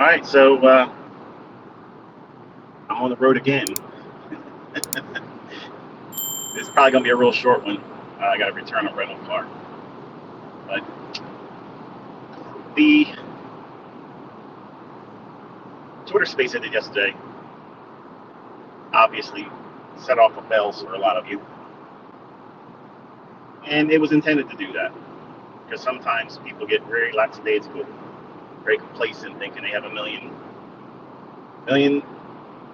All right, so I'm on the road again. This is probably going to be a real short one. I got to return a rental car. But the Twitter space I did yesterday obviously set off the bells for a lot of you. And it was intended to do that. Because sometimes people get very lackadaisical, very complacent, thinking they have a million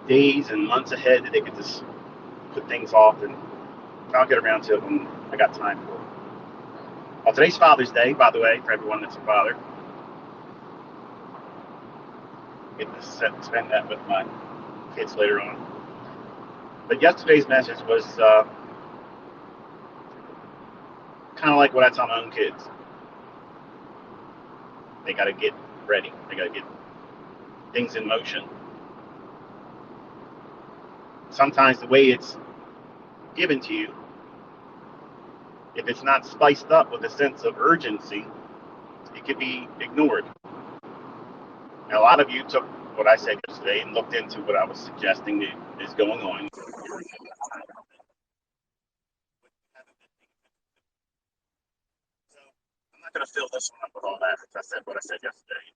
days and months ahead that they could just put things off, and I'll get around to it when I got time for it. Well, today's Father's Day, by the way, for everyone that's a father. Get to spend that with my kids later on. But yesterday's message was kind of like what I tell my own kids. They got to get ready. They got to get things in motion. Sometimes the way it's given to you, if it's not spiced up with a sense of urgency, it could be ignored. And a lot of you took what I said yesterday and looked into what I was suggesting is going on. So I'm not going to fill this one up with all that, because I said what I said yesterday.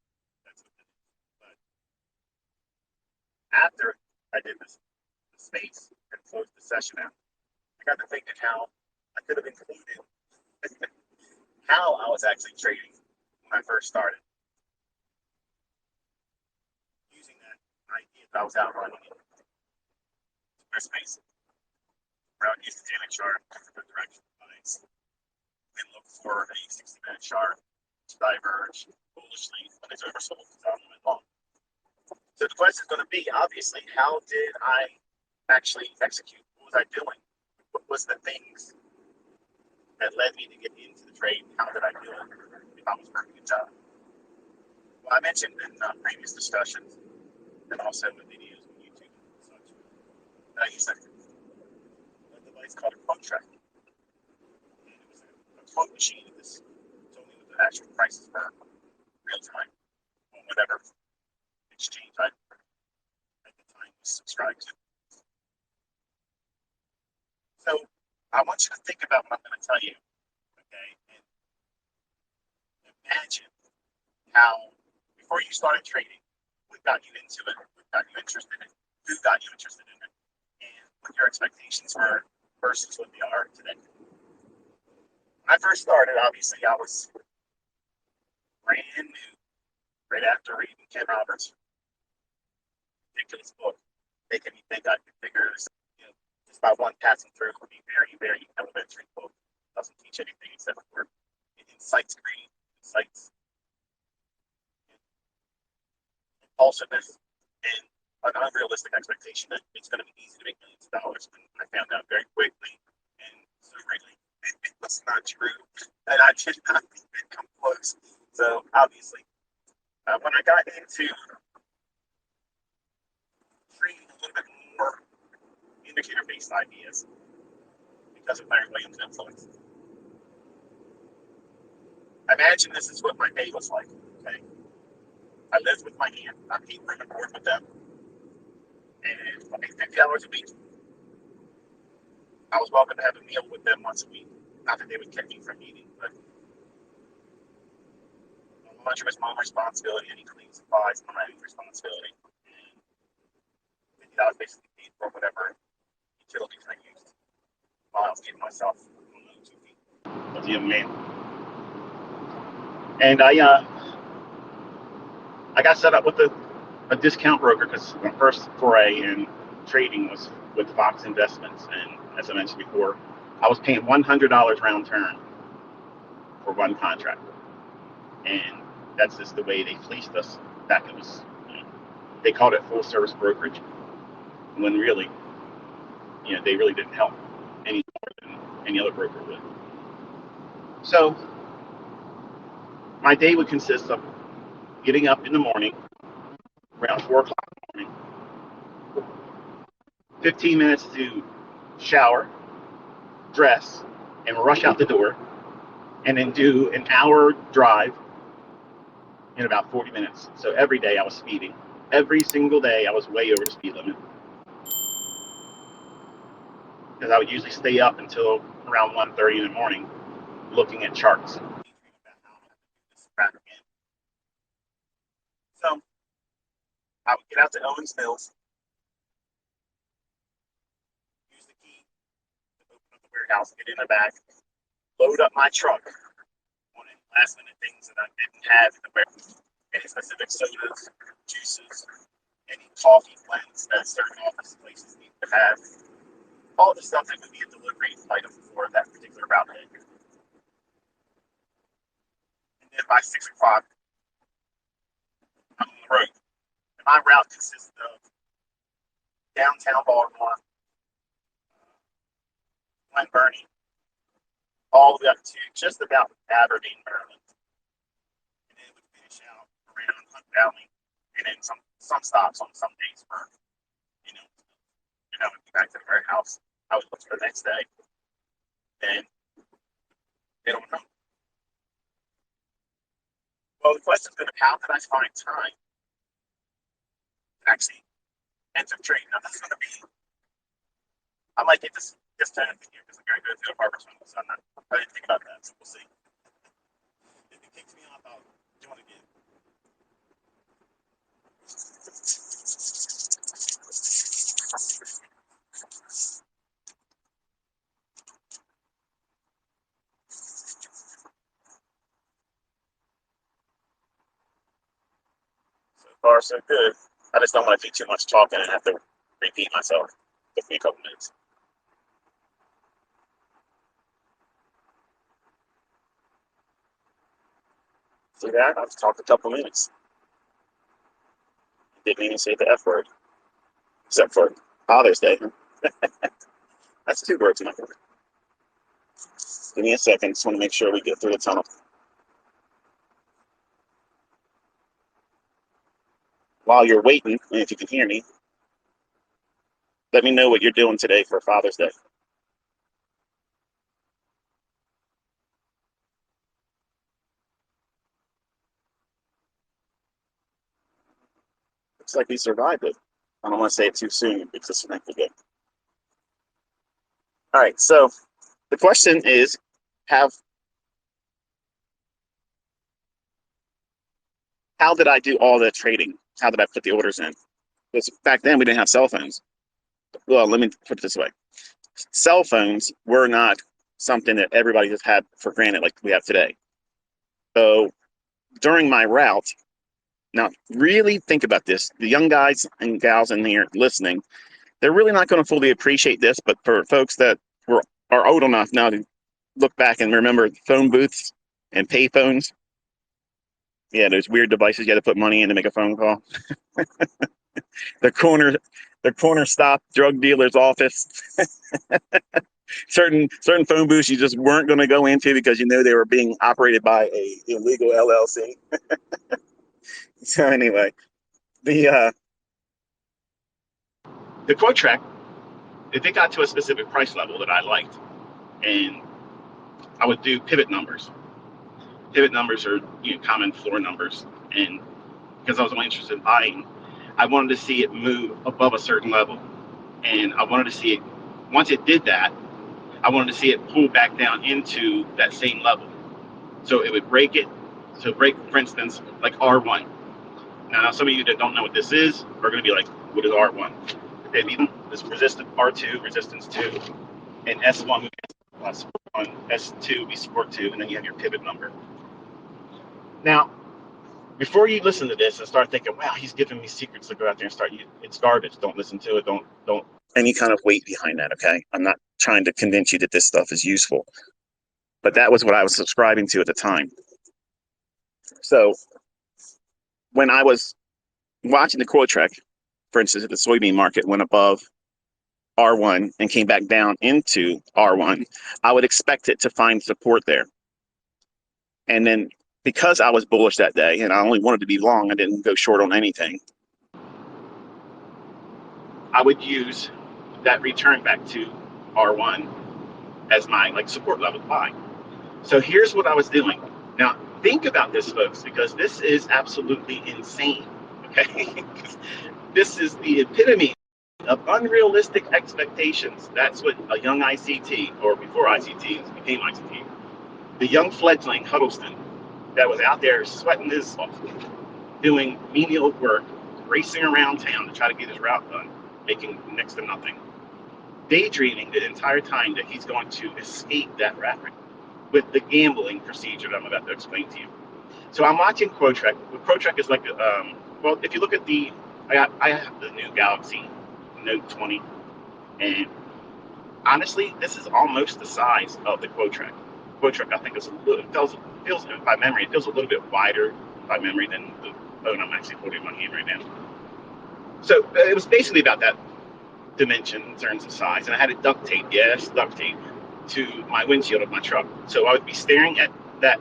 That's what it is. But after I did this space and closed the session out, I got to thinking how I could have included how I was actually trading when I first started. Using that idea that I was out running in space, where I would use the daily chart for direction lines and look for a 60-minute chart to diverge bullishly when it's oversold because I went long. So the question is going to be, obviously, how did I actually execute? What was I doing? What was the things that led me to get into the trade? How did I do it if I was working a job? Well, I mentioned in previous discussions and also in videos on YouTube and such that I used a device called a QuoTrek. And it was a quote machine that told me what the actual prices were real time on whatever exchange I at the time was subscribed to. So I want you to think about what I'm going to tell you, okay? And imagine how, before you started trading, what got you into it, what got you interested in it, who got you interested in it, and what your expectations were versus what they are today. When I first started, obviously, I was brand new, right after reading Ken Roberts' ridiculous book, making me think I could figure this, just by one passing through. Would be very, very elementary book. Doesn't teach anything except for insights, creating insights, impulsiveness, and an unrealistic expectation that it's going to be easy to make millions of dollars. And I found out very quickly and so greatly it was not true, and I did not even come close. So obviously, when I got into trading a little bit more indicator-based ideas because of Larry Williams' influence, imagine this is what my day was like. Okay, I lived with my aunt. I paid for the board with them, and I made 50 hours a week. I was welcome to have a meal with them once a week. Not that they would keep me from eating, but lunch was my responsibility. Any cleaning supplies, my responsibility. And $50 basically paid for whatever utilities I used while I was getting myself on those 2 feet as a young man. And I got set up with a discount broker, because my first foray in trading was with Fox Investments, and as I mentioned before, I was paying $100 round turn for one contract, and that's just the way they fleeced us back. It was, they called it full service brokerage, when really, they really didn't help any more than any other broker would. So my day would consist of getting up in the morning around 4 o'clock in the morning, 15 minutes to shower, dress, and rush out the door, and then do an hour drive in about 40 minutes. So every day I was speeding. Every single day I was way over the speed limit. Because I would usually stay up until around 1:30 in the morning looking at charts. So I would get out to Owens Mills, use the key to open up the warehouse, get in the back, load up my truck on any last minute things that I didn't have in the warehouse. Any specific sodas, juices, any coffee blends that certain office places need to have. All the stuff that would be a delivery item for that particular route head. And then by 6 o'clock, I'm on the road. And my route consists of downtown Baltimore, Glen Burnie, all the way up to just about Aberdeen, Maryland. And then it would finish out around Hunt Valley, and then some stops on some days for, and I would be back to the warehouse. I would look for the next day, and they don't know. Well, the question is going to be, how can I find time to actually enter trade? Now, this is going to be, I might get this turn here because I'm going to go through the harvest one, so I didn't think about that, so we'll see. If it kicks me off, I'll join again. So far, so good. I just don't want to do too much talking and have to repeat myself. Give me a couple minutes. See that? I've talked a couple minutes. Didn't even say the F word, except for Father's Day. That's 2 words in my word. Give me a second. Just want to make sure we get through the tunnel. While you're waiting, and if you can hear me, let me know what you're doing today for Father's Day. Looks like we survived it. I don't want to say it too soon because it's not good. All right, so the question is, how did I do all the trading? How did I put the orders in? Because back then we didn't have cell phones. Well, let me put it this way. Cell phones were not something that everybody just had for granted like we have today. So during my route, now really think about this. The young guys and gals in here listening, they're really not going to fully appreciate this, but for folks that are old enough now to look back and remember phone booths and payphones, yeah, those weird devices you had to put money in to make a phone call. the corner stop drug dealer's office. certain phone booths you just weren't going to go into because they were being operated by a illegal LLC. So anyway, the QuoTrek, if it got to a specific price level that I liked, and I would do pivot numbers. Pivot numbers are common floor numbers, and because I was only interested in buying, I wanted to see it move above a certain level, and I wanted to see it. Once it did that, I wanted to see it pull back down into that same level, so it would break it. So break, for instance, like R1. Now some of you that don't know what this is are going to be like, "What is R1?" This resistance R2, resistance 2, and S1 S2 be support 2, and then you have your pivot number. Now, before you listen to this and start thinking, "Wow, he's giving me secrets to go out there and start," it's garbage. Don't listen to it. Don't any kind of weight behind that. Okay, I'm not trying to convince you that this stuff is useful, but that was what I was subscribing to at the time. So when I was watching the QuoTrek, for instance, the soybean market went above R1 and came back down into R1, I would expect it to find support there. And then because I was bullish that day and I only wanted to be long, I didn't go short on anything, I would use that return back to R1 as my support level buy. So here's what I was doing. Now, Think about this, folks, because this is absolutely insane. Okay, this is the epitome of unrealistic expectations. That's what a young ICT, or before ICT became ICT, the young fledgling Huddleston that was out there sweating his off, doing menial work, racing around town to try to get his route done, making next to nothing, daydreaming the entire time that he's going to escape that rat race with the gambling procedure that I'm about to explain to you. So I'm watching QuoTrek. QuoTrek is like, well, if you look at I have the new Galaxy Note 20, and honestly, this is almost the size of the QuoTrek. QuoTrek, I think, is a little, feels by memory, it feels a little bit wider by memory than the phone I'm actually holding in my hand right now. So it was basically about that dimension in terms of size, and I had it duct tape, yes, duct tape, to my windshield of my truck. So I would be staring at that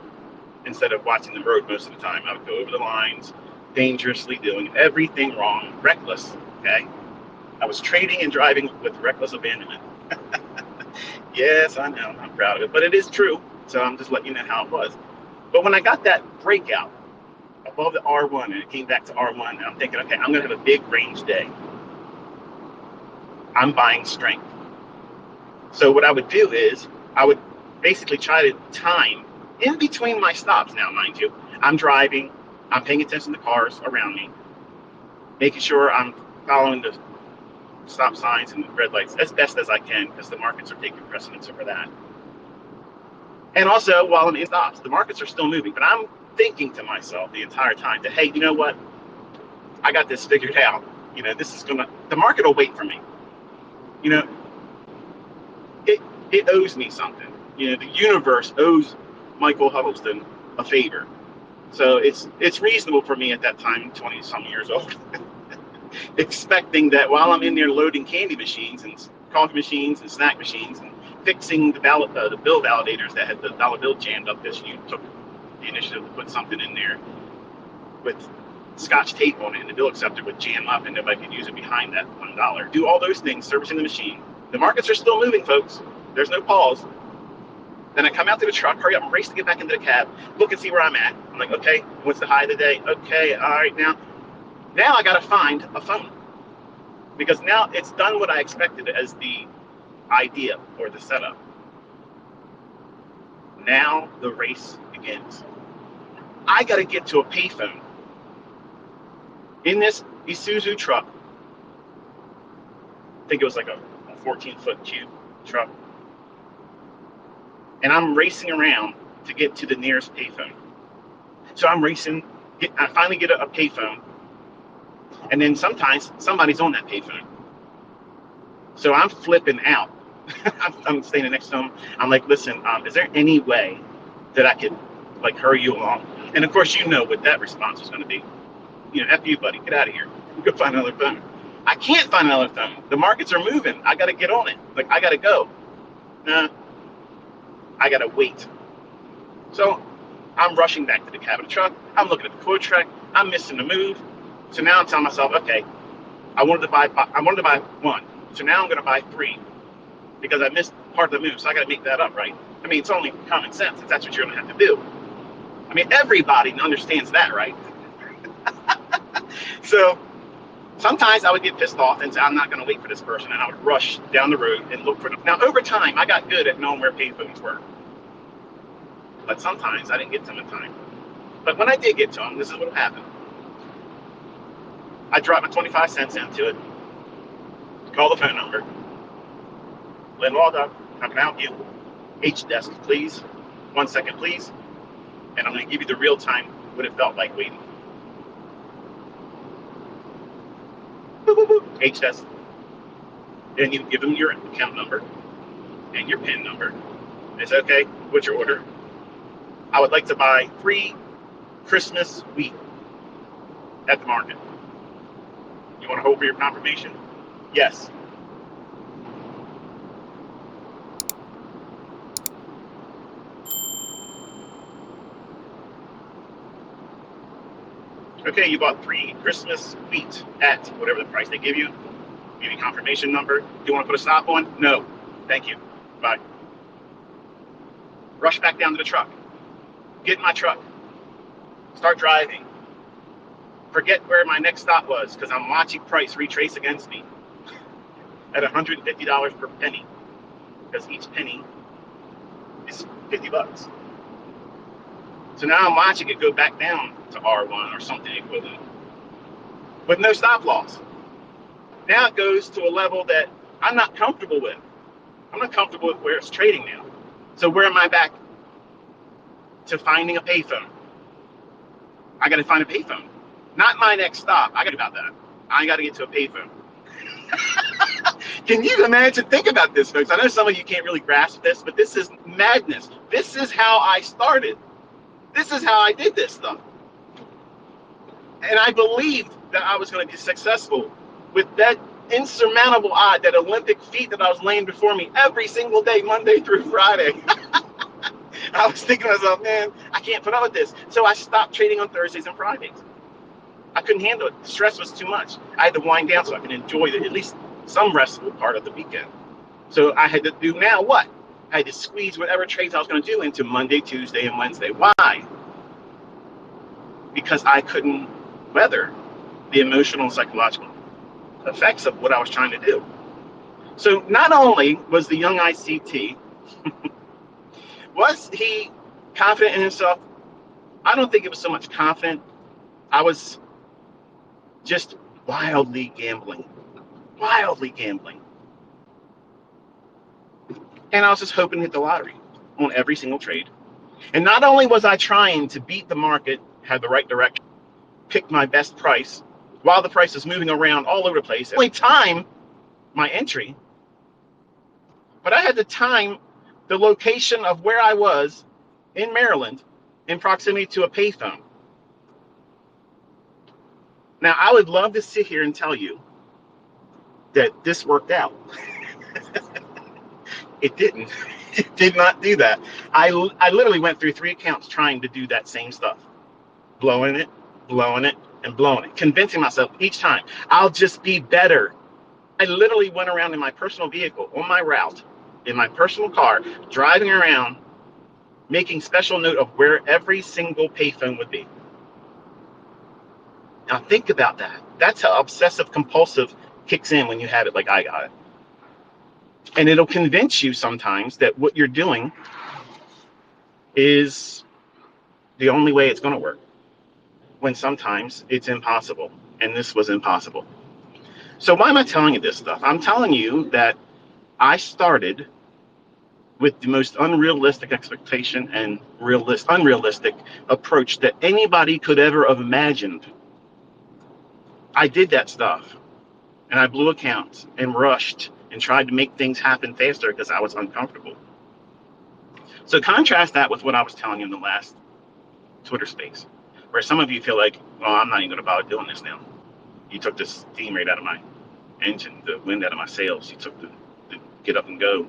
instead of watching the road most of the time. I would go over the lines, dangerously doing everything wrong, reckless, okay? I was trading and driving with reckless abandonment. Yes, I know, I'm proud of it, but it is true. So I'm just letting you know how it was. But when I got that breakout above the R1 and it came back to R1, and I'm thinking, okay, I'm gonna have a big range day. I'm buying strength. So what I would do is I would basically try to time in between my stops. Now, mind you, I'm driving, I'm paying attention to cars around me, making sure I'm following the stop signs and red lights as best as I can, because the markets are taking precedence over that. And also, while I'm in stops, the markets are still moving, but I'm thinking to myself the entire time that, hey, you know what? I got this figured out. You know, the market will wait for me. You know, it owes me something. You know, the universe owes Michael Huddleston a favor. So it's reasonable for me at that time, 20 some years old, expecting that while I'm in there loading candy machines and coffee machines and snack machines and fixing the bill validators that had the dollar bill jammed up, because you took the initiative to put something in there with Scotch tape on it, and the bill acceptor would jam up and nobody could use it behind that $1. Do all those things, servicing the machine. The markets are still moving, folks. There's no pause. Then I come out to the truck, hurry up, and race to get back into the cab, look and see where I'm at. I'm like, okay, what's the high of the day? Okay, all right, now I got to find a phone, because now it's done what I expected as the idea or the setup. Now the race begins. I got to get to a payphone in this Isuzu truck. I think it was like a 14-foot cube truck. And I'm racing around to get to the nearest payphone. So I'm racing, I finally get a payphone, and then sometimes somebody's on that payphone. So I'm flipping out. I'm standing next to them. I'm like, listen, is there any way that I could like hurry you along? And of course, you know what that response was going to be. You know, F you, buddy, get out of here. Go find another phone. I can't find another phone. The markets are moving. I got to get on it. Like, I got to go. I got to wait. So I'm rushing back to the cab of the truck. I'm looking at the QuoTrek. I'm missing the move. So now I'm telling myself, okay, I wanted to buy one. So now I'm going to buy three, because I missed part of the move. So I got to make that up, right? I mean, it's only common sense. That's what you're going to have to do. I mean, everybody understands that, right? So sometimes I would get pissed off and say, I'm not going to wait for this person. And I would rush down the road and look for them. Now, over time, I got good at knowing where payphones were. But sometimes I didn't get to them in time. But when I did get to them, this is what happened. I dropped my 25 cents into it, call the phone number. Lynn Waldo, how can I help you? H-desk, please. 1 second, please. And I'm going to give you the real time what it felt like waiting. H-desk. Then you give them your account number and your PIN number. They say, okay, what's your order? I would like to buy 3 Christmas wheat at the market. You want to hold for your confirmation? Yes. Okay, you bought 3 Christmas wheat at whatever the price they give you. Give you confirmation number. Do you want to put a stop on? No. Thank you. Bye. Rush back down to the truck. Get in my truck. Start driving. Forget where my next stop was because I'm watching price retrace against me at $150 per penny because each penny is 50 bucks. So now I'm watching it go back down to R1 or something equivalent with no stop loss. Now it goes to a level that I'm not comfortable with. I'm not comfortable with where it's trading now. So where am I back to finding a payphone? I got to find a payphone. Not my next stop. I got to about that. I got to get to a payphone. Can you imagine? Think about this, folks. I know some of you can't really grasp this, but this is madness. This is how I started. This is how I did this stuff. And I believed that I was going to be successful with that insurmountable odd, that Olympic feat that I was laying before me every single day, Monday through Friday. I was thinking to myself, man, I can't put up with this. So I stopped trading on Thursdays and Fridays. I couldn't handle it. The stress was too much. I had to wind down so I could enjoy at least some restful part of the weekend. So I had to do now what? I had to squeeze whatever trades I was going to do into Monday, Tuesday, and Wednesday. Why? Because I couldn't weather the emotional and psychological effects of what I was trying to do. So not only was the young ICT, was he confident in himself? I don't think it was so much confident. I was just wildly gambling. And I was just hoping to hit the lottery on every single trade. And not only was I trying to beat the market, have the right direction, pick my best price, while the price is moving around all over the place, only time my entry, but I had to time the location of where I was in Maryland in proximity to a payphone. Now, I would love to sit here and tell you that this worked out. It didn't. It did not do that. I literally went through 3 accounts trying to do that same stuff. Blowing it, and blowing it. Convincing myself each time, I'll just be better. I literally went around in my personal vehicle, on my route, in my personal car, driving around, making special note of where every single payphone would be. Now think about that. That's how obsessive compulsive kicks in when you have it like I got it. And it'll convince you sometimes that what you're doing is the only way it's going to work, when sometimes it's impossible. And this was impossible. So why am I telling you this stuff? I'm telling you that I started with the most unrealistic expectation and unrealistic approach that anybody could ever have imagined. I did that stuff, and I blew accounts and rushed and tried to make things happen faster because I was uncomfortable. So contrast that with what I was telling you in the last Twitter space, where some of you feel like, well, I'm not even going to bother doing this now. You took the steam right out of my engine, the wind out of my sails. You took the get up and go.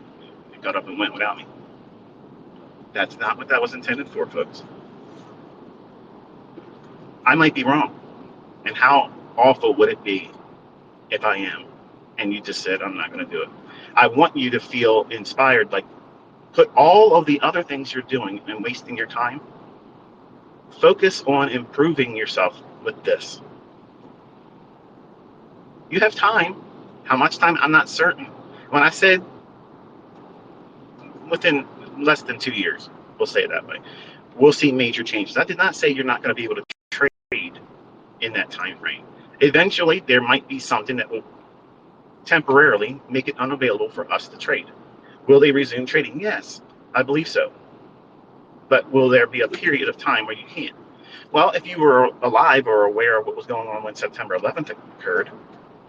You got up and went without me. That's not what that was intended for, folks. I might be wrong. And how awful would it be if I am? And you just said, I'm not going to do it. I want you to feel inspired, like put all of the other things you're doing and wasting your time. Focus on improving yourself with this. You have time. How much time? I'm not certain. When I said within less than 2 years, we'll say it that way, we'll see major changes. I did not say you're not going to be able to trade in that time frame. Eventually, there might be something that will temporarily make it unavailable for us to trade. Will they resume trading? Yes, I believe so. But will there be a period of time where you can't? Well, if you were alive or aware of what was going on when September 11th occurred,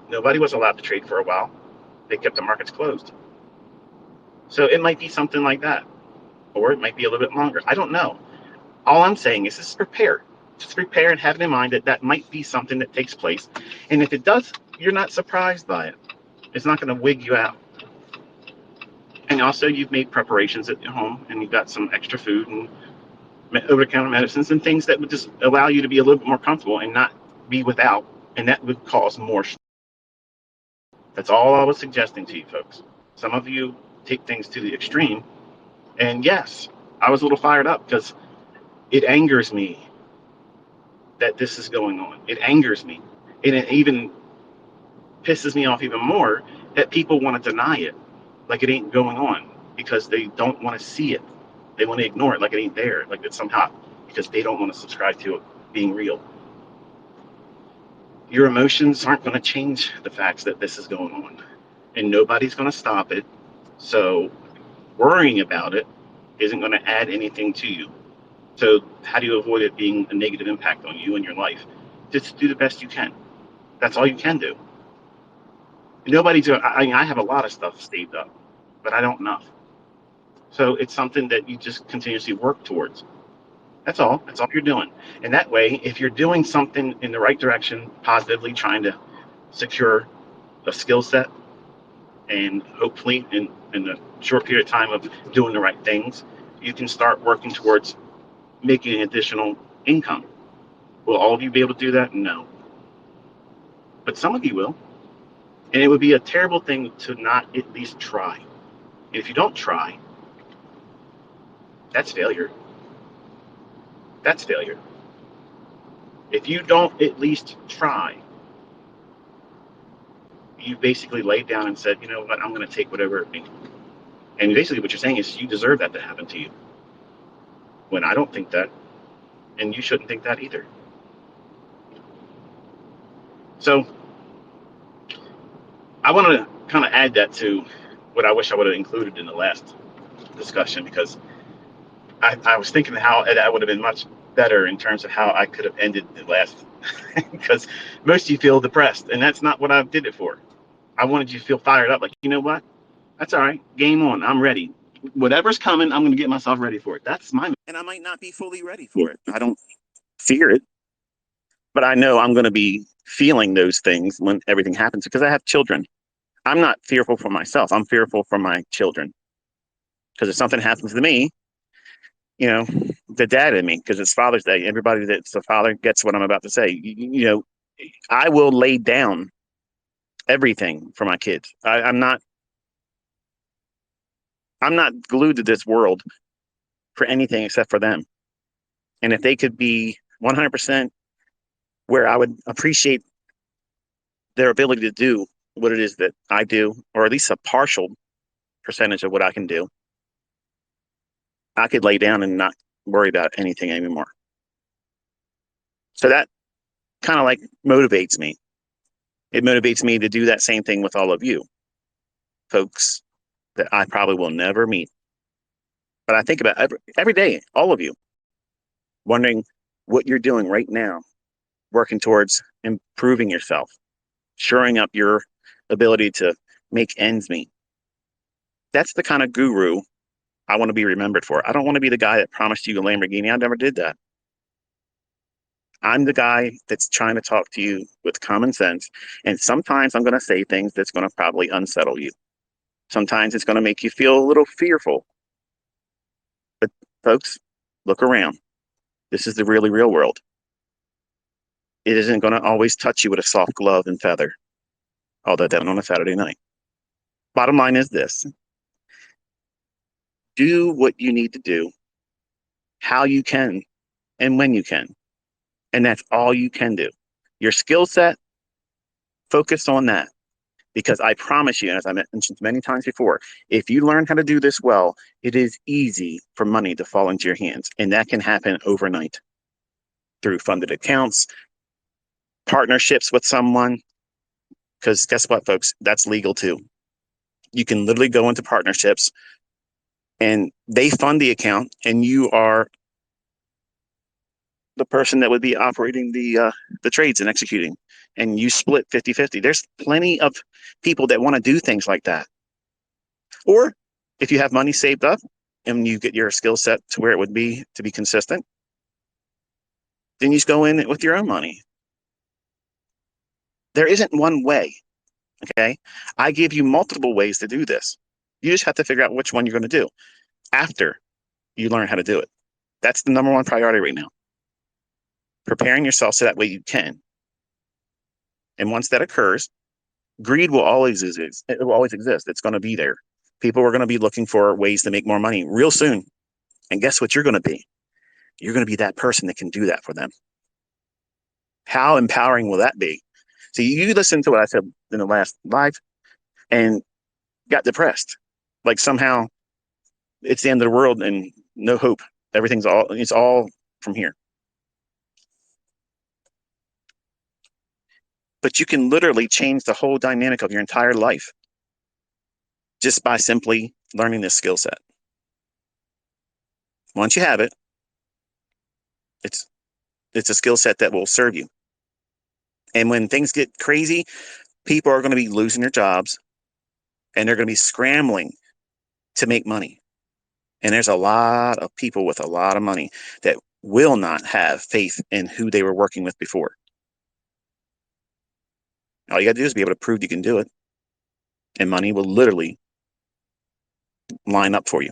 nobody was allowed to trade for a while. They kept the markets closed. So it might be something like that, or it might be a little bit longer. I don't know. All I'm saying is just prepare. Just prepare and have it in mind that that might be something that takes place. And if it does, you're not surprised by it. It's not going to wig you out. And also, you've made preparations at your home, and you've got some extra food and over-the-counter medicines and things that would just allow you to be a little bit more comfortable and not be without, and that would cause more stress. That's all I was suggesting to you folks. Some of you take things to the extreme, and yes, I was a little fired up because it angers me that this is going on. It angers me. And it even pisses me off even more that people want to deny it like it ain't going on because they don't want to see it. They want to ignore it like it ain't there, like it's somehow because they don't want to subscribe to it being real. Your emotions aren't going to change the facts that this is going on, and nobody's going to stop it. So worrying about it isn't going to add anything to you. So how do you avoid it being a negative impact on you and your life? Just do the best you can. That's all you can do. Nobody's. I have a lot of stuff saved up, but I don't enough. So it's something that you just continuously work towards. That's all. That's all you're doing. And that way, if you're doing something in the right direction, positively trying to secure a skill set, and hopefully in a short period of time of doing the right things, you can start working towards making additional income. Will all of you be able to do that? No. But some of you will. And it would be a terrible thing to not at least try. And if you don't try, that's failure. That's failure. If you don't at least try, you basically laid down and said, you know what, I'm going to take whatever it means. And basically what you're saying is you deserve that to happen to you. When I don't think that, and you shouldn't think that either. So I want to kind of add that to what I wish I would have included in the last discussion, because I was thinking how that would have been much better in terms of how I could have ended the last, because most of you feel depressed, and that's not what I did it for. I wanted you to feel fired up, like, you know what? That's all right. Game on. I'm ready. Whatever's coming, I'm going to get myself ready for it. That's my, and I might not be fully ready for it. I don't fear it, but I know I'm going to be feeling those things when everything happens because I have children. I'm not fearful for myself. I'm fearful for my children. Because if something happens to me, you know, the dad in me, because it's Father's Day, everybody that's a father gets what I'm about to say. You know, I will lay down everything for my kids. I'm not glued to this world for anything except for them. And if they could be 100% where I would appreciate their ability to do what it is that I do, or at least a partial percentage of what I can do, I could lay down and not worry about anything anymore. So that kind of like motivates me. It motivates me to do that same thing with all of you folks that I probably will never meet. But I think about every day, all of you, wondering what you're doing right now, working towards improving yourself, shoring up your ability to make ends meet. That's the kind of guru I want to be remembered for. I don't want to be the guy that promised you a Lamborghini. I never did that. I'm the guy that's trying to talk to you with common sense. And sometimes I'm going to say things that's going to probably unsettle you. Sometimes it's going to make you feel a little fearful. But folks, look around. This is the really real world. It isn't going to always touch you with a soft glove and feather, although that on a Saturday night. Bottom line is this. Do what you need to do, how you can, and when you can. And that's all you can do. Your skill set, focus on that. Because I promise you, as I mentioned many times before, if you learn how to do this well, it is easy for money to fall into your hands. And that can happen overnight through funded accounts, partnerships with someone. Because guess what, folks? That's legal too. You can literally go into partnerships and they fund the account, and you are the person that would be operating the trades and executing, and you split 50-50. There's plenty of people that want to do things like that. Or if you have money saved up and you get your skill set to where it would be to be consistent, then you just go in with your own money. There isn't one way, okay? I give you multiple ways to do this. You just have to figure out which one you're going to do after you learn how to do it. That's the number one priority right now. Preparing yourself so that way you can. And once that occurs, greed will always exist. It will always exist. It's going to be there. People are going to be looking for ways to make more money real soon. And guess what you're going to be? You're going to be that person that can do that for them. How empowering will that be? See, you listened to what I said in the last live and got depressed. Like somehow it's the end of the world and no hope. It's all from here. But you can literally change the whole dynamic of your entire life just by simply learning this skill set. Once you have it, it's a skill set that will serve you. And when things get crazy, people are going to be losing their jobs and they're going to be scrambling to make money. And there's a lot of people with a lot of money that will not have faith in who they were working with before. All you got to do is be able to prove you can do it. And money will literally line up for you.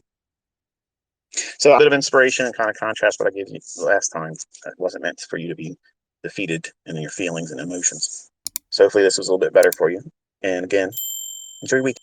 So a bit of inspiration and kind of contrast what I gave you last time. It wasn't meant for you to be defeated in your feelings and emotions. So hopefully this was a little bit better for you. And again, enjoy your week.